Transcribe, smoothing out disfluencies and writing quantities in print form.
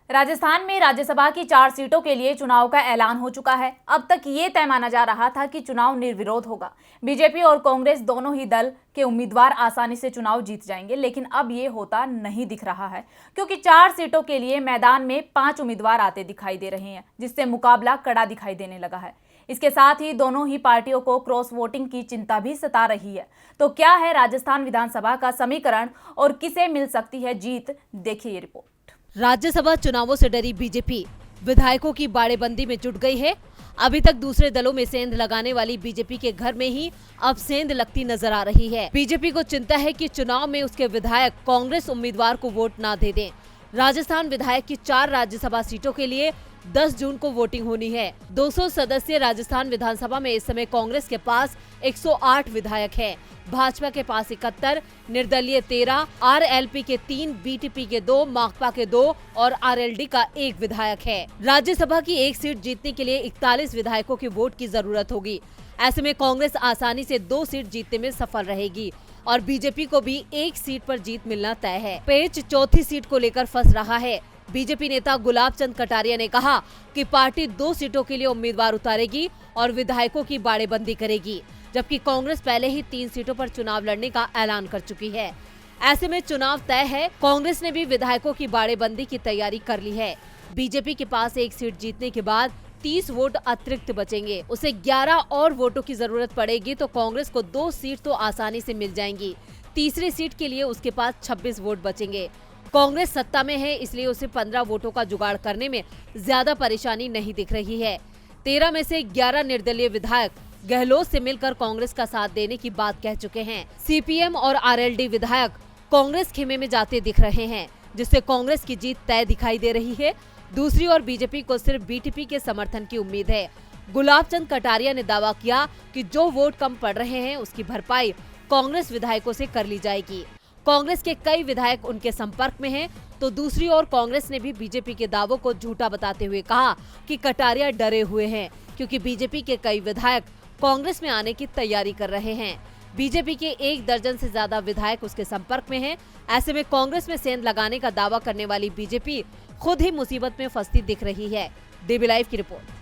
राजस्थान में राज्यसभा की 4 सीटों के लिए चुनाव का ऐलान हो चुका है। अब तक ये तय माना जा रहा था कि चुनाव निर्विरोध होगा। बीजेपी और कांग्रेस दोनों ही दल के उम्मीदवार आसानी से चुनाव जीत जाएंगे, लेकिन अब ये होता नहीं दिख रहा है, क्योंकि 4 सीटों के लिए मैदान में 5 उम्मीदवार आते दिखाई दे रहे हैं, जिससे मुकाबला कड़ा दिखाई देने लगा है। इसके साथ ही दोनों ही पार्टियों को क्रॉस वोटिंग की चिंता भी सता रही है। तो क्या है राजस्थान विधानसभा का समीकरण और किसे मिल सकती है जीत? देखिए ये रिपोर्ट। राज्यसभा चुनावों से डरी बीजेपी विधायकों की बाड़ेबंदी में जुट गई है। अभी तक दूसरे दलों में सेंध लगाने वाली बीजेपी के घर में ही अब सेंध लगती नजर आ रही है। बीजेपी को चिंता है कि चुनाव में उसके विधायक कांग्रेस उम्मीदवार को वोट ना दे दें। राजस्थान विधायक की 4 राज्यसभा सीटों के लिए 10 जून को वोटिंग होनी है। 200 सदस्य राजस्थान विधानसभा में इस समय कांग्रेस के पास 108 विधायक हैं, भाजपा के पास 71, निर्दलीय 13, आरएलपी के 3, बीटीपी के 2, माकपा के 2 और आरएलडी का 1 विधायक है। राज्यसभा की 1 सीट जीतने के लिए 41 विधायकों के वोट की जरूरत होगी। ऐसे में कांग्रेस आसानी से 2 सीट जीतने में सफल रहेगी और बीजेपी को भी 1 सीट पर जीत मिलना तय है। पेच चौथी सीट को लेकर फंस रहा है। बीजेपी नेता गुलाब चंद कटारिया ने कहा कि पार्टी 2 सीटों के लिए उम्मीदवार उतारेगी और विधायकों की बाड़ेबंदी करेगी, जबकि कांग्रेस पहले ही 3 सीटों पर चुनाव लड़ने का ऐलान कर चुकी है। ऐसे में चुनाव तय है। कांग्रेस ने भी विधायकों की बाड़ेबंदी की तैयारी कर ली है। बीजेपी के पास 1 सीट जीतने के बाद 30 वोट अतिरिक्त बचेंगे। उसे 11 और वोटों की जरूरत पड़ेगी तो कांग्रेस को 2 सीट तो आसानी से मिल जाएंगी। तीसरी सीट के लिए उसके पास 26 वोट बचेंगे। कांग्रेस सत्ता में है, इसलिए उसे 15 वोटों का जुगाड़ करने में ज्यादा परेशानी नहीं दिख रही है। 13 में से 11 निर्दलीय विधायक गहलोत से मिलकर कांग्रेस का साथ देने की बात कह चुके हैं। सीपीएम और आरएलडी विधायक कांग्रेस खेमे में जाते दिख रहे हैं, जिससे कांग्रेस की जीत तय दिखाई दे रही है। दूसरी ओर बीजेपी को सिर्फ बीटीपी के समर्थन की उम्मीद है। गुलाब चंद कटारिया ने दावा किया कि जो वोट कम पड़ रहे हैं उसकी भरपाई कांग्रेस विधायकों से कर ली जाएगी। कांग्रेस के कई विधायक उनके संपर्क में हैं, तो दूसरी ओर कांग्रेस ने भी बीजेपी के दावों को झूठा बताते हुए कहा कि कटारिया डरे हुए हैं, क्योंकि बीजेपी के कई विधायक कांग्रेस में आने की तैयारी कर रहे हैं। बीजेपी के 1 दर्जन से ज्यादा विधायक उसके संपर्क में हैं। ऐसे में कांग्रेस में सेंध लगाने का दावा करने वाली बीजेपी खुद ही मुसीबत में फंसती दिख रही है। डीबी लाइव की रिपोर्ट।